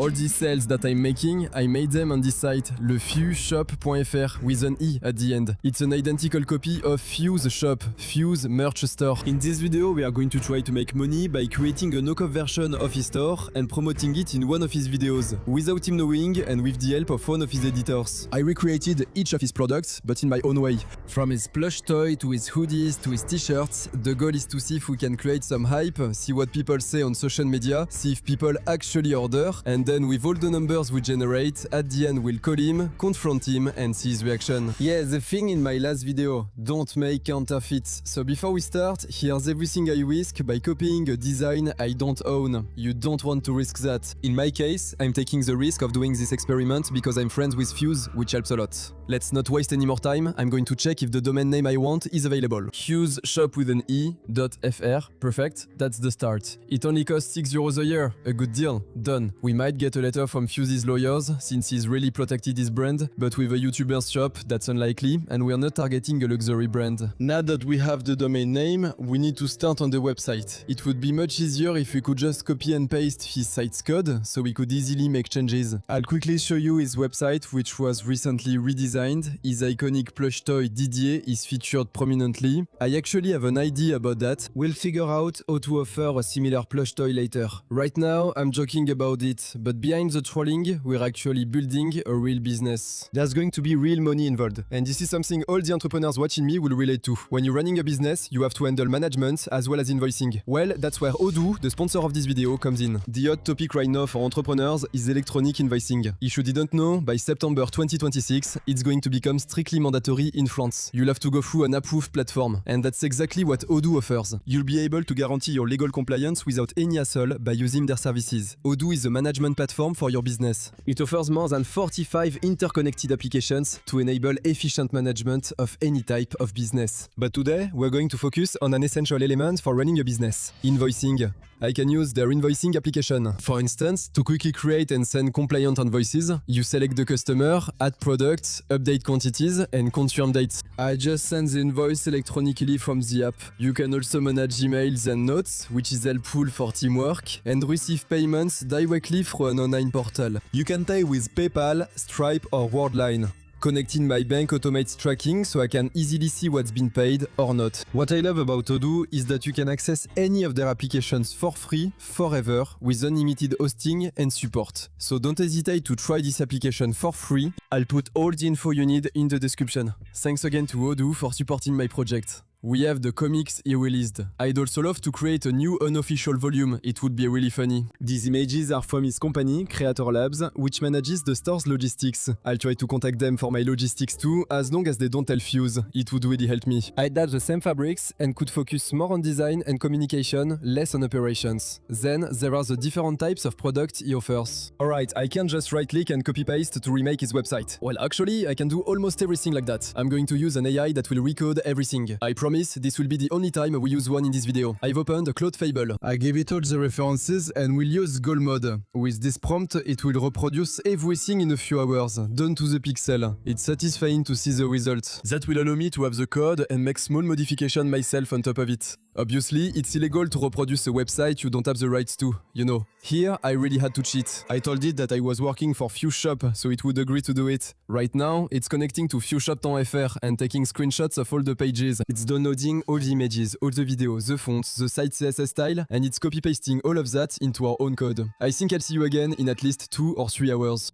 All these sales that I'm making, I made them on this site, lefewshop.fr with an E at the end. It's an identical copy of Fuse Shop, Fuse Merch Store. In this video, we are going to try to make money by creating a knockoff version of his store and promoting it in one of his videos, without him knowing and with the help of one of his editors. I recreated each of his products, but in my own way. From his plush toy to his hoodies to his t-shirts, the goal is to see if we can create some hype, see what people say on social media, see if people actually order, and then with all the numbers we generate, at the end we'll call him, confront him and see his reaction. Yeah, the thing in my last video, don't make counterfeits. So before we start, here's everything I risk by copying a design I don't own. You don't want to risk that. In my case, I'm taking the risk of doing this experiment because I'm friends with Fuse, which helps a lot. Let's not waste any more time, I'm going to check if the domain name I want is available. Fuse shop with an E.fr, perfect, that's the start. It only costs €6 a year, a good deal, done. We might get a letter from Fuse's lawyers, since he's really protected his brand, but with a YouTuber's shop, that's unlikely, and we're not targeting a luxury brand. Now that we have the domain name, we need to start on the website. It would be much easier if we could just copy and paste his site's code, so we could easily make changes. I'll quickly show you his website, which was recently redesigned. His iconic plush toy Didier is featured prominently. I actually have an idea about that. We'll figure out how to offer a similar plush toy later. Right now, I'm joking about it, but behind the trolling, we're actually building a real business. There's going to be real money involved, and this is something all the entrepreneurs watching me will relate to. When you're running a business, you have to handle management as well as invoicing. Well, that's where Odoo, the sponsor of this video, comes in. The hot topic right now for entrepreneurs is electronic invoicing. If you didn't know, by September 2026, it's going to become strictly mandatory in France. You'll have to go through an approved platform, and that's exactly what Odoo offers. You'll be able to guarantee your legal compliance without any hassle by using their services. Odoo is a management platform for your business. It offers more than 45 interconnected applications to enable efficient management of any type of business. But today, we're going to focus on an essential element for running a business: invoicing. I can use their invoicing application. For instance, to quickly create and send compliant invoices, you select the customer, add products, update quantities, and confirm dates. I just send the invoice electronically from the app. You can also manage emails and notes, which is helpful for teamwork, and receive payments directly through an online portal. You can pay with PayPal, Stripe, or Worldline. Connecting my bank automates tracking so I can easily see what's been paid or not. What I love about Odoo is that you can access any of their applications for free, forever, with unlimited hosting and support. So don't hesitate to try this application for free. I'll put all the info you need in the description. Thanks again to Odoo for supporting my project. We have the comics he released. I'd also love to create a new unofficial volume, it would be really funny. These images are from his company, Creator Labs, which manages the store's logistics. I'll try to contact them for my logistics too, as long as they don't tell Fuse. It would really help me. I'd have the same fabrics and could focus more on design and communication, less on operations. Then there are the different types of products he offers. Alright, I can't just right-click and copy-paste to remake his website. Well, actually, I can do almost everything like that. I'm going to use an AI that will recode everything. I promise this will be the only time we use one in this video. I've opened Claude Fable. I gave it all the references and we'll use Goal Mode. With this prompt, it will reproduce everything in a few hours, down to the pixel. It's satisfying to see the result. That will allow me to have the code and make small modifications myself on top of it. Obviously, it's illegal to reproduce a website you don't have the rights to, you know. Here, I really had to cheat. I told it that I was working for Fuse Shop, so it would agree to do it. Right now, it's connecting to FuseShop.fr and taking screenshots of all the pages. It's downloading all the images, all the videos, the fonts, the site CSS style, and it's copy-pasting all of that into our own code. I think I'll see you again in at least 2 or 3 hours.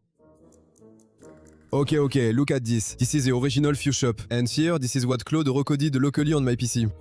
Okay, look at this. This is the original Fuse Shop. And here, this is what Claude recoded locally on my PC.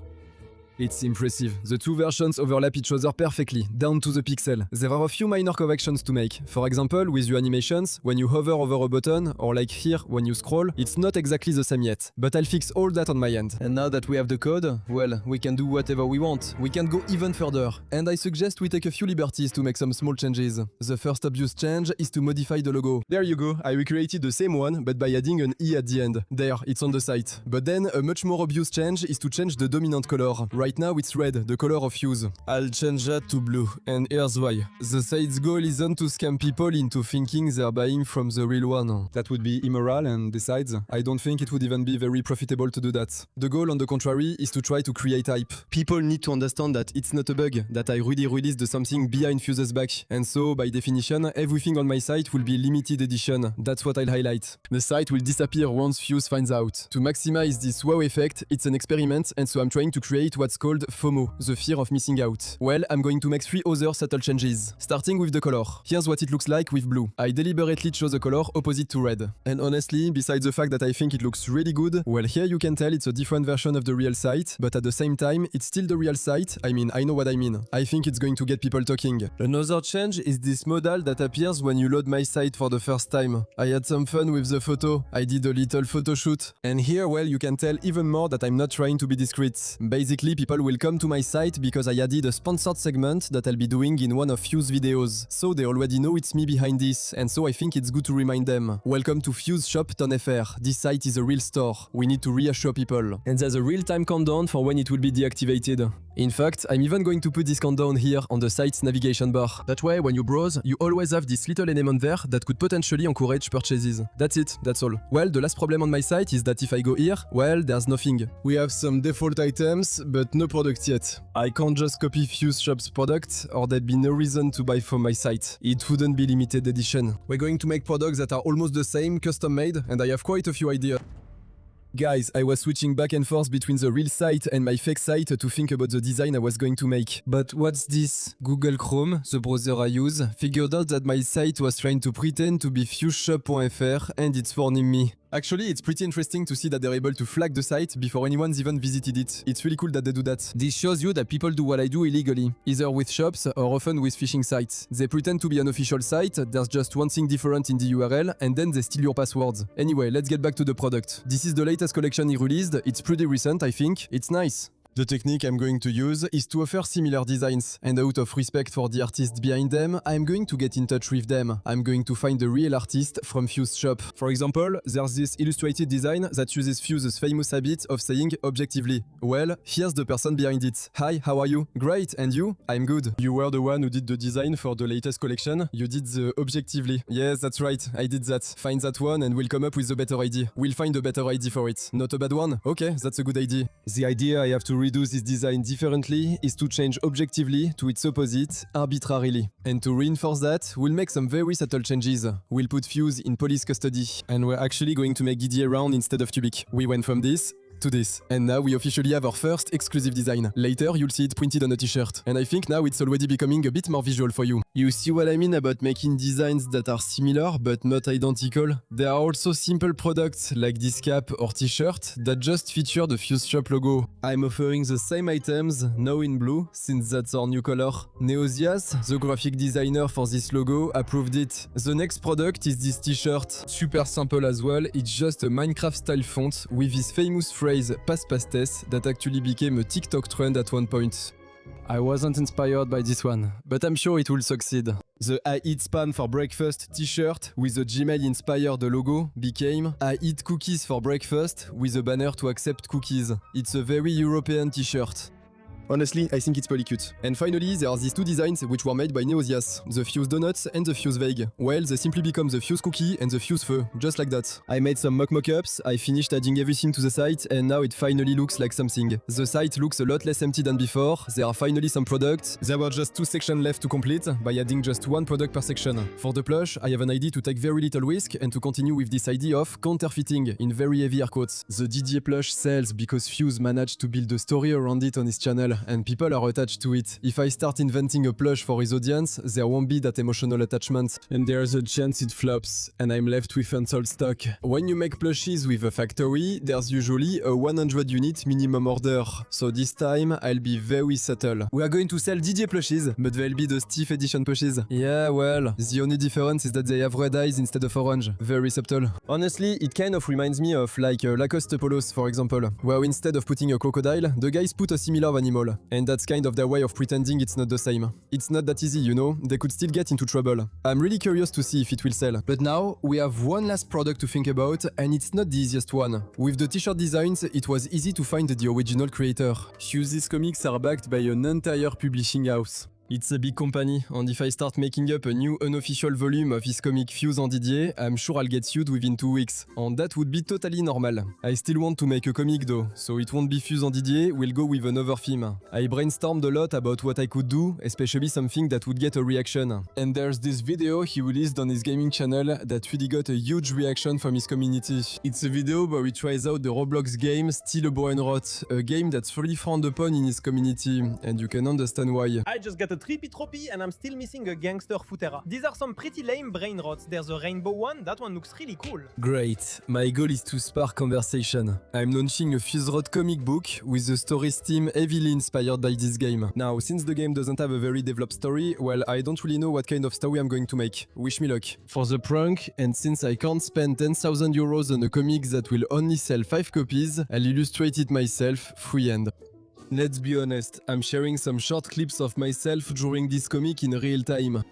It's impressive. The two versions overlap each other perfectly, down to the pixel. There are a few minor corrections to make. For example, with your animations, when you hover over a button, or like here, when you scroll, it's not exactly the same yet. But I'll fix all that on my end. And now that we have the code, well, we can do whatever we want. We can go even further. And I suggest we take a few liberties to make some small changes. The first obvious change is to modify the logo. There you go, I recreated the same one, but by adding an E at the end. There, it's on the site. But then, a much more obvious change is to change the dominant color. Right now it's red, the color of Fuse. I'll change that to blue, and here's why. The site's goal isn't to scam people into thinking they're buying from the real one. That would be immoral, and besides, I don't think it would even be very profitable to do that. The goal, on the contrary, is to try to create hype. People need to understand that it's not a bug, that I really released something behind Fuse's back, and so, by definition, everything on my site will be limited edition. That's what I'll highlight. The site will disappear once Fuse finds out. To maximize this wow effect, it's an experiment, and so I'm trying to create what's called FOMO, the fear of missing out. Well, I'm going to make 3 other subtle changes. Starting with the color. Here's what it looks like with blue. I deliberately chose a color opposite to red. And honestly, besides the fact that I think it looks really good, well, here you can tell it's a different version of the real site, but at the same time, it's still the real site. I mean, I know what I mean. I think it's going to get people talking. Another change is this modal that appears when you load my site for the first time. I had some fun with the photo. I did a little photo shoot. And here, well, you can tell even more that I'm not trying to be discreet. Basically, people will come to my site because I added a sponsored segment that I'll be doing in one of Fuse videos. So they already know it's me behind this, and so I think it's good to remind them. Welcome to FuseShop.fr. This site is a real store. We need to reassure people. And there's a real-time countdown for when it will be deactivated. In fact, I'm even going to put this countdown here on the site's navigation bar. That way, when you browse, you always have this little element there that could potentially encourage purchases. That's it, that's all. Well, the last problem on my site is that if I go here, well, there's nothing. We have some default items, but no product yet. I can't just copy Fuse Shop's product, or there'd be no reason to buy from my site. It wouldn't be limited edition. We're going to make products that are almost the same, custom made, and I have quite a few ideas. Guys, I was switching back and forth between the real site and my fake site to think about the design I was going to make. But what's this? Google Chrome, the browser I use, figured out that my site was trying to pretend to be FuseShop.fr and it's warning me. Actually, it's pretty interesting to see that they're able to flag the site before anyone's even visited it. It's really cool that they do that. This shows you that people do what I do illegally, either with shops or often with phishing sites. They pretend to be an official site, there's just one thing different in the URL, and then they steal your passwords. Anyway, let's get back to the product. This is the latest collection he released. It's pretty recent, I think. It's nice. The technique I'm going to use is to offer similar designs, and out of respect for the artists behind them, I'm going to get in touch with them. I'm going to find the real artist from Fuse Shop. For example, there's this illustrated design that uses Fuse's famous habit of saying objectively. Well, here's the person behind it. Hi, how are you? Great, and you? I'm good. You were the one who did the design for the latest collection? You did the objectively. Yes, that's right, I did that. Find that one and we'll come up with a better idea. We'll find a better idea for it. Not a bad one? Okay, that's a good idea. The idea I have to redo this design differently is to change objectively to its opposite, arbitrarily. And to reinforce that, we'll make some very subtle changes. We'll put Fuse in police custody, and we're actually going to make Didier round instead of cubic. We went from this to this. And now we officially have our first exclusive design. Later, you'll see it printed on a t-shirt. And I think now it's already becoming a bit more visual for you. You see what I mean about making designs that are similar but not identical? There are also simple products like this cap or t-shirt that just feature the Fuse Shop logo. I'm offering the same items, now in blue, since that's our new color. Neosias, the graphic designer for this logo, approved it. The next product is this t-shirt. Super simple as well, it's just a Minecraft style font with this famous phrase Pass Pastes that actually became a TikTok trend at one point. I wasn't inspired by this one, but I'm sure it will succeed. The I eat spam for breakfast t-shirt with a Gmail inspired logo became I eat cookies for breakfast with a banner to accept cookies. It's a very European t-shirt. Honestly, I think it's pretty cute. And finally, there are these two designs which were made by Neosias, the Fuse Donuts and the Fuse Vague. Well, they simply become the Fuse Cookie and the Fuse Feu, just like that. I made some mock-ups, I finished adding everything to the site, and now it finally looks like something. The site looks a lot less empty than before, there are finally some products. There were just 2 sections left to complete, by adding just 1 product per section. For the plush, I have an idea to take very little risk and to continue with this idea of counterfeiting, in very heavy air quotes. The Didier plush sells because Fuse managed to build a story around it on his channel, and people are attached to it. If I start inventing a plush for his audience, there won't be that emotional attachment. And there's a chance it flops, and I'm left with unsold stock. When you make plushies with a factory, there's usually a 100 unit minimum order. So this time, I'll be very subtle. We are going to sell Didier plushies, but they'll be the Steve edition plushies. Yeah, well, the only difference is that they have red eyes instead of orange. Very subtle. Honestly, it kind of reminds me of like Lacoste polos, for example, where instead of putting a crocodile, the guys put a similar animal. all. And that's kind of their way of pretending it's not the same. It's not that easy, you know, they could still get into trouble. I'm really curious to see if it will sell. But now, we have one last product to think about, and it's not the easiest one. With the t-shirt designs, it was easy to find the original creator. Fuse's comics are backed by an entire publishing house. It's a big company, and if I start making up a new unofficial volume of his comic Fuse and Didier, I'm sure I'll get sued within 2 weeks, and that would be totally normal. I still want to make a comic though, so it won't be Fuse and Didier, we'll go with another theme. I brainstormed a lot about what I could do, especially something that would get a reaction. And there's this video he released on his gaming channel that really got a huge reaction from his community. It's a video where he tries out the Roblox game Steal a Bow and Rot, a game that's really frowned upon in his community, and you can understand why. I just got a trippy trophy and I'm still missing a gangster Futera. These are some pretty lame brain rots. There's a rainbow one, that one looks really cool. Great, my goal is to spark conversation. I'm launching a Fuse Rot comic book with the story theme heavily inspired by this game. Now, since the game doesn't have a very developed story, well, I don't really know what kind of story I'm going to make. Wish me luck. For the prank, and since I can't spend 10,000 euros on a comic that will only sell 5 copies, I'll illustrate it myself, freehand. Let's be honest, I'm sharing some short clips of myself drawing this comic in real time.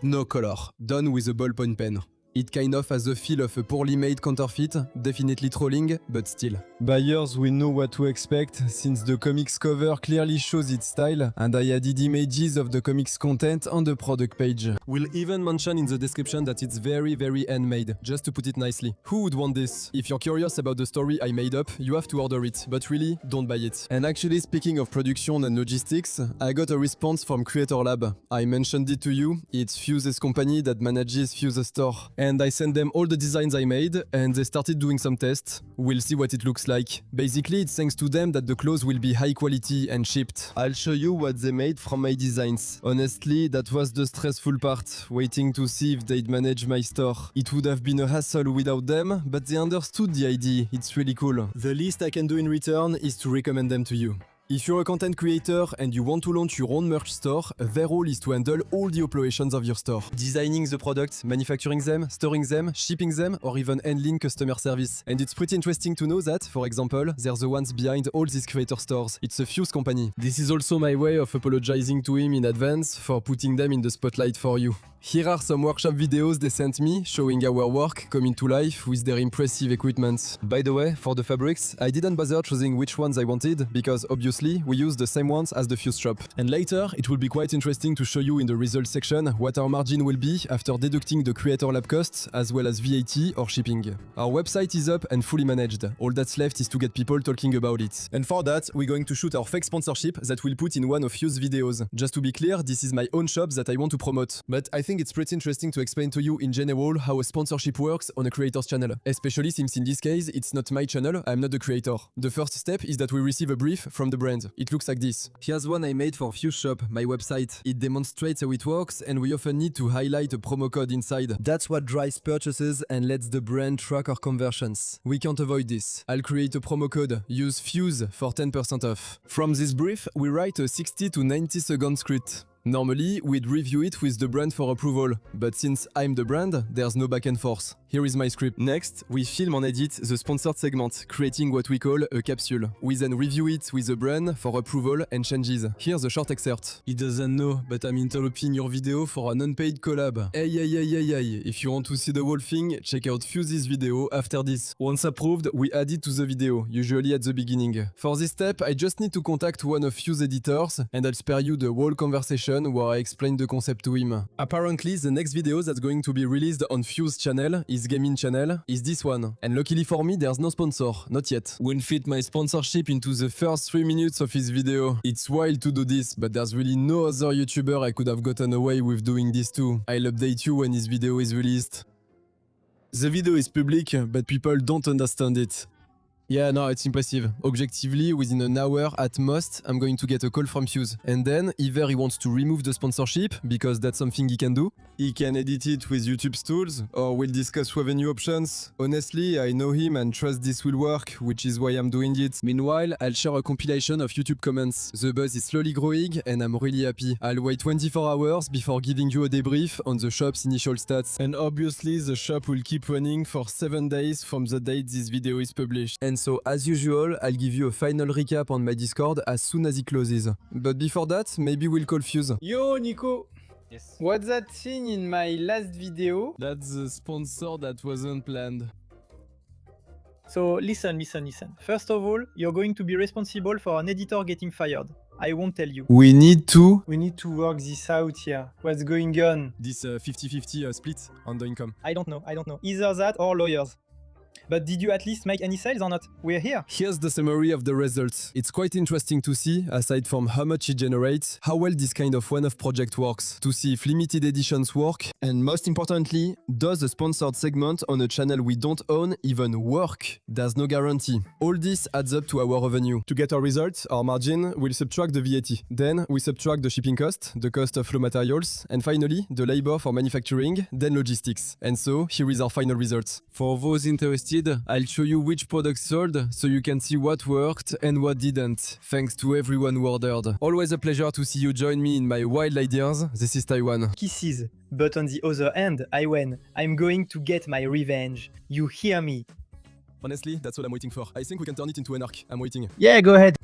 No color, done with a ballpoint pen. It kind of has the feel of a poorly made counterfeit, definitely trolling, but still. Buyers will know what to expect, since the comics cover clearly shows its style, and I added images of the comics content on the product page. We'll even mention in the description that it's very handmade, just to put it nicely. Who would want this? If you're curious about the story I made up, you have to order it, but really, don't buy it. And actually, speaking of production and logistics, I got a response from Creator Lab. I mentioned it to you, it's Fuse's company that manages Fuse's store. And I sent them all the designs I made, and they started doing some tests. We'll see what it looks like. Basically, it's thanks to them that the clothes will be high quality and shipped. I'll show you what they made from my designs. Honestly, that was the stressful part, waiting to see if they'd manage my store. It would have been a hassle without them, but they understood the idea. It's really cool. The least I can do in return is to recommend them to you. If you're a content creator and you want to launch your own merch store, their role is to handle all the operations of your store. Designing the products, manufacturing them, storing them, shipping them, or even handling customer service. And it's pretty interesting to know that, for example, they're the ones behind all these creator stores. It's a Fuse company. This is also my way of apologizing to him in advance for putting them in the spotlight for you. Here are some workshop videos they sent me, showing our work coming to life with their impressive equipment. By the way, for the fabrics, I didn't bother choosing which ones I wanted, because obviously we use the same ones as the Fuse shop. And later, it will be quite interesting to show you in the results section what our margin will be after deducting the Creator Lab costs, as well as VAT or shipping. Our website is up and fully managed. All that's left is to get people talking about it. And for that, we're going to shoot our fake sponsorship that we'll put in one of Fuse videos. Just to be clear, this is my own shop that I want to promote. But I think it's pretty interesting to explain to you in general how a sponsorship works on a creator's channel. Especially since in this case, it's not my channel, I'm not the creator. The first step is that we receive a brief from the brand. It looks like this. Here's one I made for Fuse Shop, my website. It demonstrates how it works, and we often need to highlight a promo code inside. That's what drives purchases and lets the brand track our conversions. We can't avoid this. I'll create a promo code, use Fuse for 10% off. From this brief, we write a 60 to 90 second script. Normally, we'd review it with the brand for approval, but since I'm the brand, there's no back and forth. Here is my script. Next, we film and edit the sponsored segment, creating what we call a capsule. We then review it with the brand for approval and changes. Here's a short excerpt. He doesn't know, but I'm interrupting your video for an unpaid collab. Hey, if you want to see the whole thing, check out Fuse's video after this. Once approved, we add it to the video, usually at the beginning. For this step, I just need to contact one of Fuse editors, and I'll spare you the whole conversation where I explain the concept to him. Apparently, the next video that's going to be released on Fuse channel, his gaming channel, is this one. And luckily for me, there's no sponsor, not yet. We'll fit my sponsorship into the first 3 minutes of his video. It's wild to do this, but there's really no other YouTuber I could have gotten away with doing this too. I'll update you when his video is released. The video is public, but people don't understand it. Yeah, no, it's impressive. Objectively, within an hour at most, I'm going to get a call from Fuse. And then, either he wants to remove the sponsorship, because that's something he can do. He can edit it with YouTube's tools, or we'll discuss revenue options. Honestly, I know him and trust this will work, which is why I'm doing it. Meanwhile, I'll share a compilation of YouTube comments. The buzz is slowly growing, and I'm really happy. I'll wait 24 hours before giving you a debrief on the shop's initial stats. And obviously, the shop will keep running for 7 days from the date this video is published. And so as usual, I'll give you a final recap on my Discord as soon as it closes. But before that, maybe we'll call Fuse. Yo, Nico. Yes. What's that thing in my last video? That's the sponsor that wasn't planned. So listen. First of all, you're going to be responsible for an editor getting fired. I won't tell you. We need to... We need to work this out here. What's going on? This 50-50 split on the income. I don't know. Either that or lawyers. But did you at least make any sales or not? We're here. Here's the summary of the results. It's quite interesting to see, aside from how much it generates, how well this kind of one-off project works, to see if limited editions work, and most importantly, does the sponsored segment on a channel we don't own even work? There's no guarantee. All this adds up to our revenue. To get our results, our margin, we'll subtract the VAT. Then we subtract the shipping cost, the cost of raw materials, and finally, the labor for manufacturing, then logistics. And so, here is our final results. For those interested, I'll show you which products sold so you can see what worked and what didn't. Thanks to everyone who ordered. Always a pleasure to see you join me in my wild ideas. This is Taiwan. Kisses. But on the other hand, I win. I'm going to get my revenge. You hear me? Honestly, that's what I'm waiting for. I think we can turn it into an arc. I'm waiting. Yeah, go ahead.